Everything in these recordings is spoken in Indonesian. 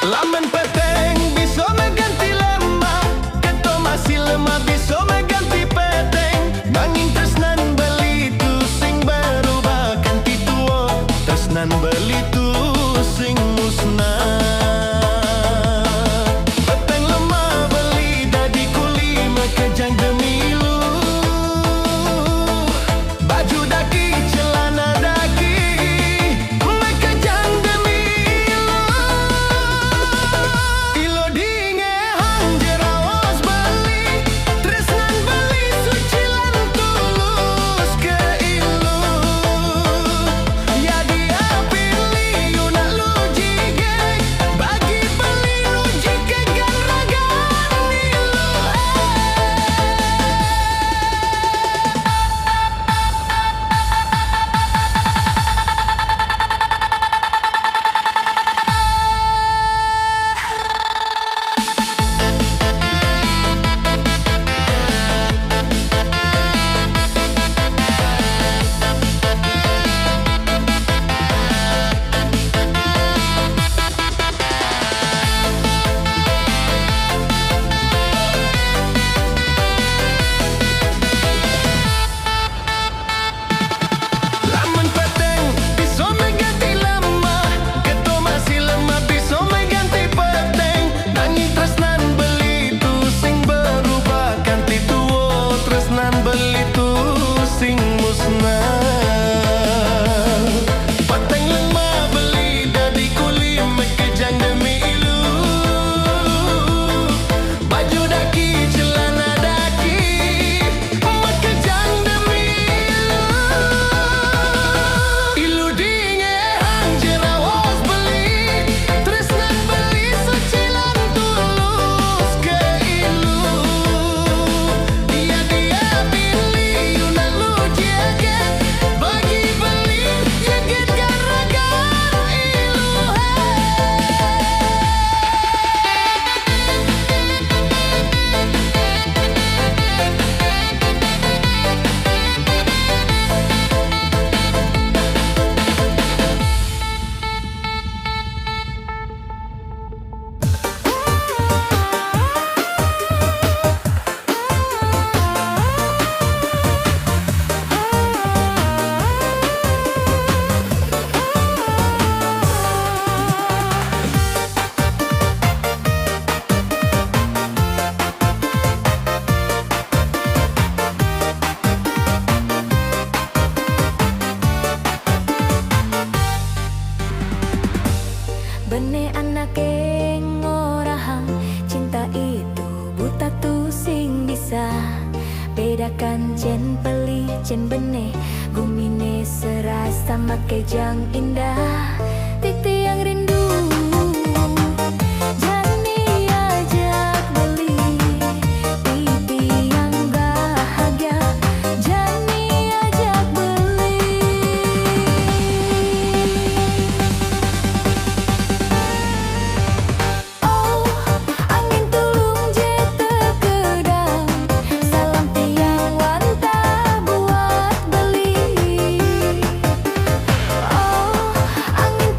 Lamen peteng bisa mengganti lemah, keto masih lemah bisa mengganti peteng. Nanging tresnan beli tu sing berubah ganti tua, tresnan beli tu sing musnah. Peteng lemah beli dadi kuli mekejang demi lu. Baju daki celana daki mekejang demi lu. Ilo dinge hang jerawas beli, tresnan beli sucilan tulus ke ilu. Ya dia pilih yunak lu jigek, bagi beli lu jigek garagan ilu. Lamun peteng bisa mengganti lemah, keto masih lemah bisa mengganti peteng. Nanging tresnan beli tu sing berubah ganti tuwo, tresnan beli tu sing musnah. Peteng lemah beli dadi kuli mekejang demi ilu. Baju daki celana daki mekejang demi ilu. Ilu dinge hang jerawas beli, tresnan beli sucilan tulus ke ilu. Dia pilih yunak lu jaget, bagi beli jaget garagan ilu. Bene anak ngorahang, cinta itu buta tuh sing bisa bedakan jen peli jen bene. Gumine serasa makejang indah, titi yang rindu. Jani ajak beli, titi yang bahagia. Jani ajak beli. Oh, angin tulung jete kedang, salam tiang wanta buat beli. Oh, angin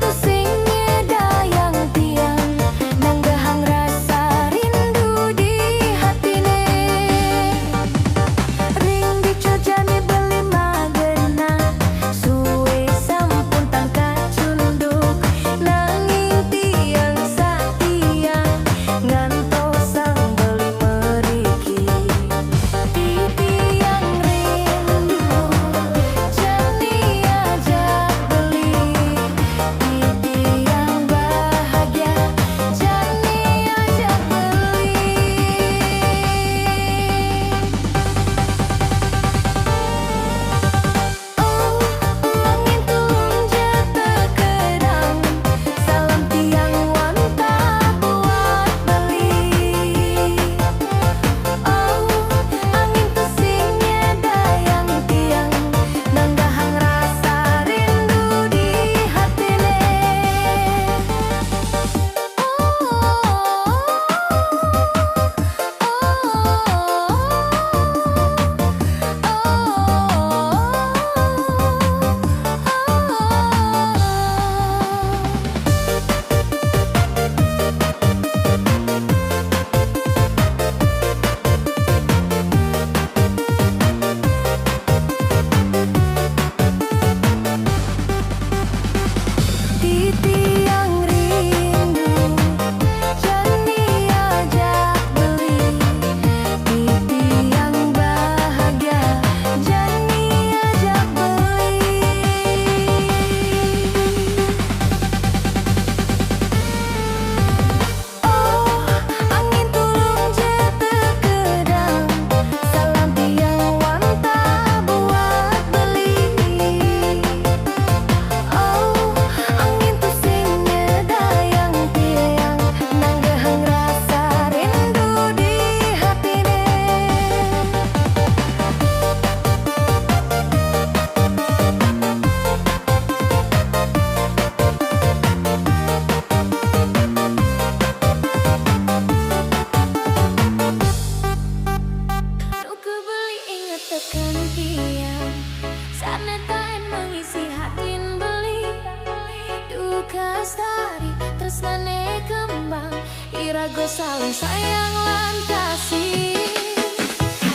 irago saling sayang lan kasih.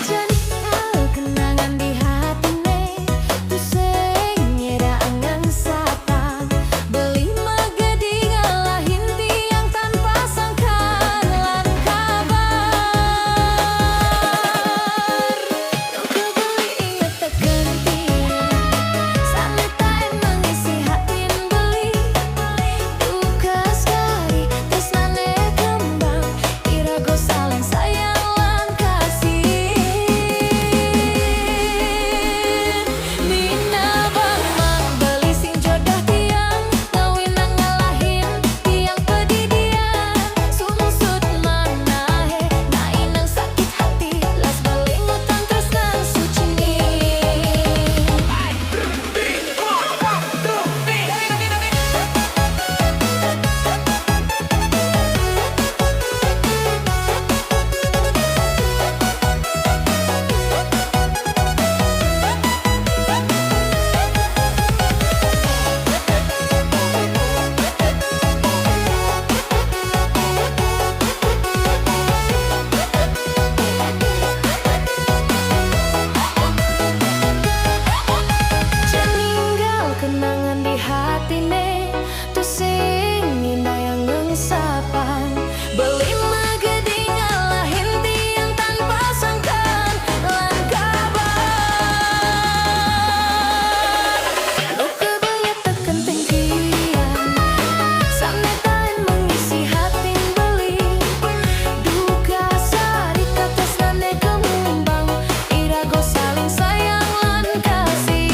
Janinggal kenangan di hatine, tu sing nyera angan sapa. Beli magadi ngalahin tiang tanpa sangkaan lan kabar. Nuku beli inget tekan tiang, saneta emang isi hatin beli. Duka sekali tresnane kembang, irago saling sayang lan kasih. Mina bang mang beli sing jodoh tiang, ngawinang ngalahin tiang pedidian. Sungsut manahe nainang sakit hati, las beli ngutang tresnan suci. Janinggal kenangan di hatine, tu sing indah yang ngengsapan. Beli magadi ngalahin tiang tanpa sangkaan lan kabar. Nuke beli tekan tinggian, saneta emang isi hatin beli. Duka sarita tresnane kembang, irago saling sayang lan kasih.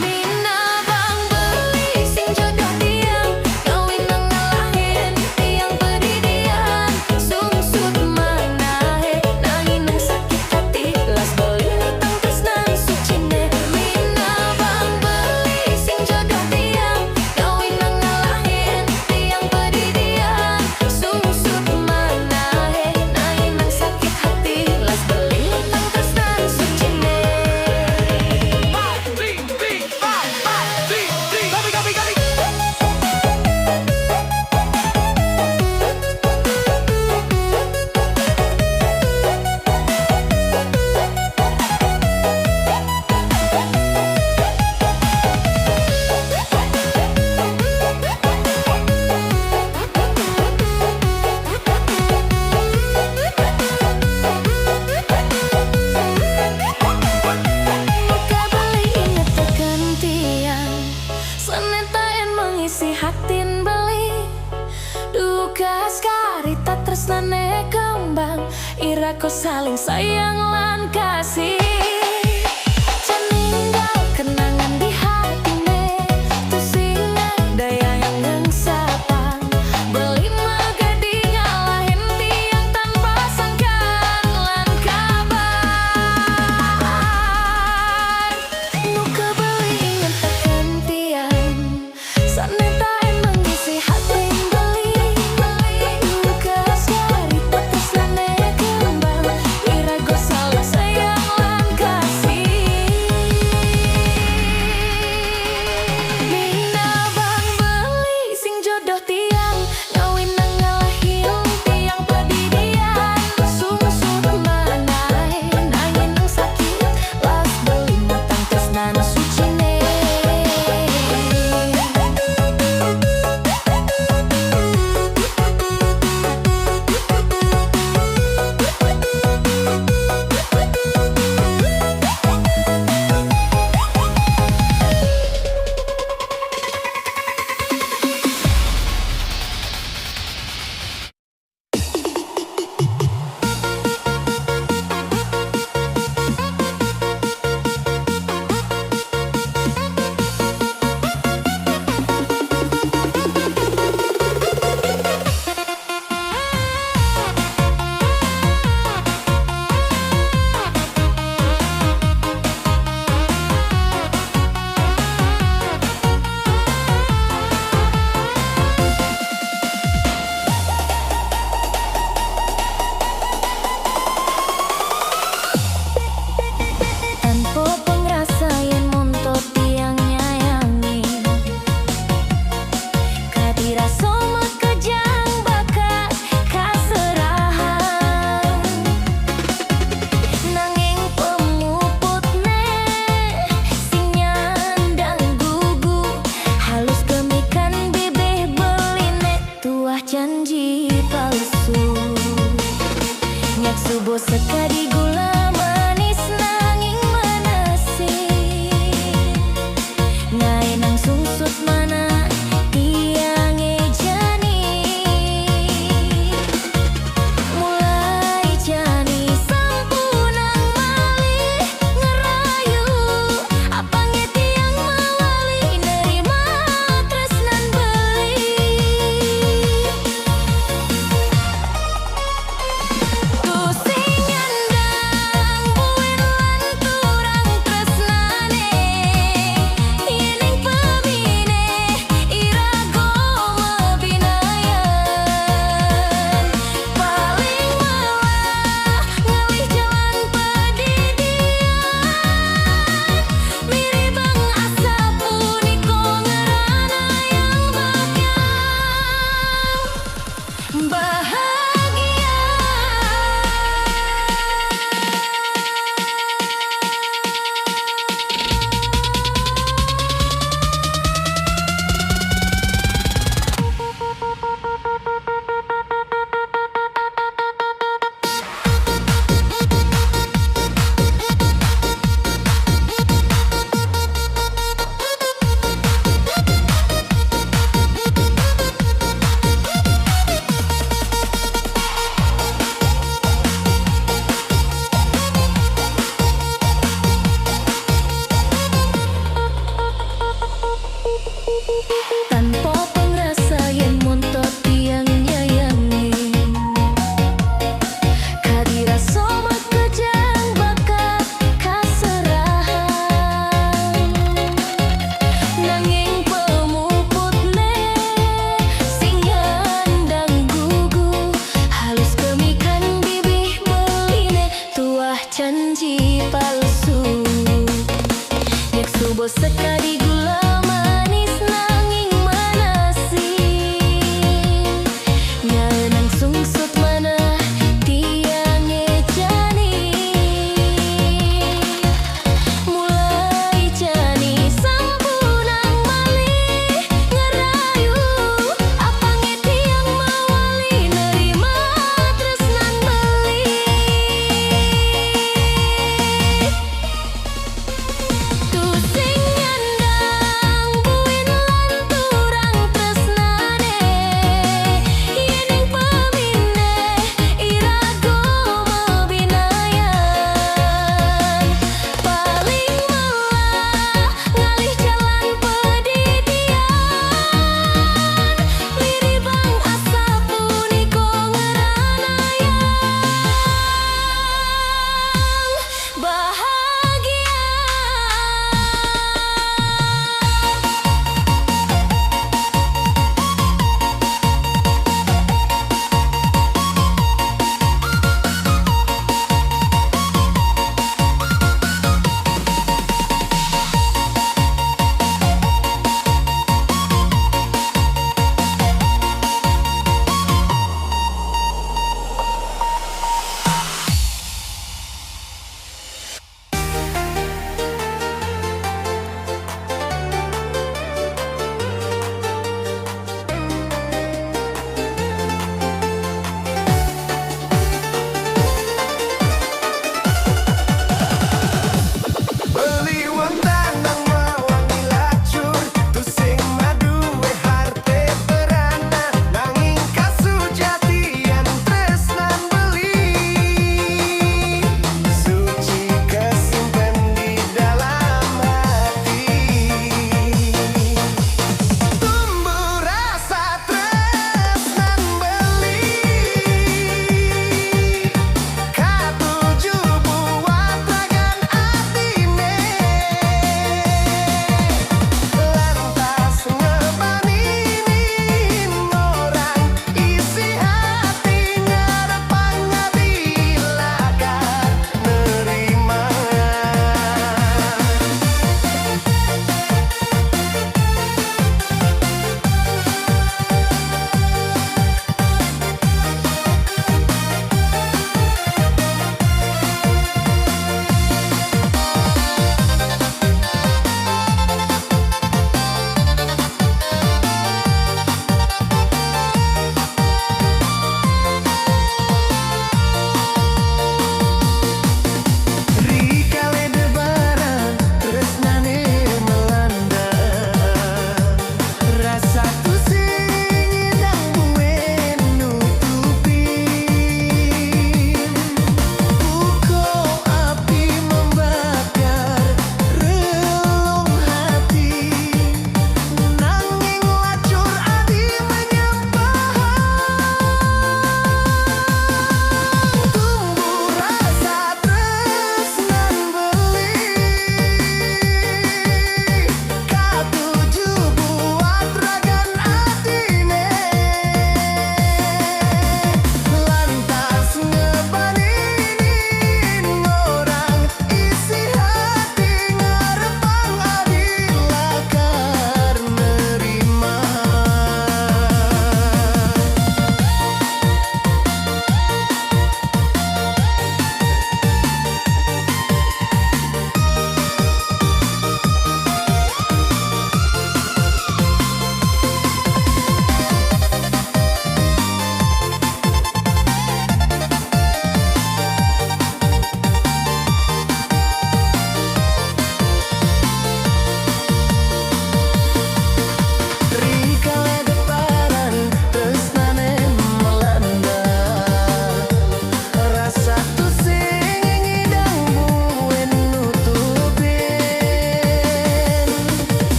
Mina bang beli sing jodoh tiang, ngawinang ngalahin tiang pedidian. Sungsut manahe nanginang sakit hati, las beli ngutang tresnan sucine. Mina bang beli sing jodoh tiang, ngawinang ngalahin tiang pedidian. Sungsut manahe nanginang sakit hati, las beli ngutang tresnan sucine. Nuke beli inget tekan tiang, saneta emang isi hatin beli. Duka sekarita tresnane kembang, irago saling sayang lan kasih. Janinggal kenangan di hatine, tu sing daya yang ngengsapan. Beli magadi ngalahin tiang tanpa sangkaan lan kabar. Nuke beli inget tekan tiang, saneta emang isi hatin beli. Duka sekarita tresnane kembang, irago saling sayang lan kasih. dirasa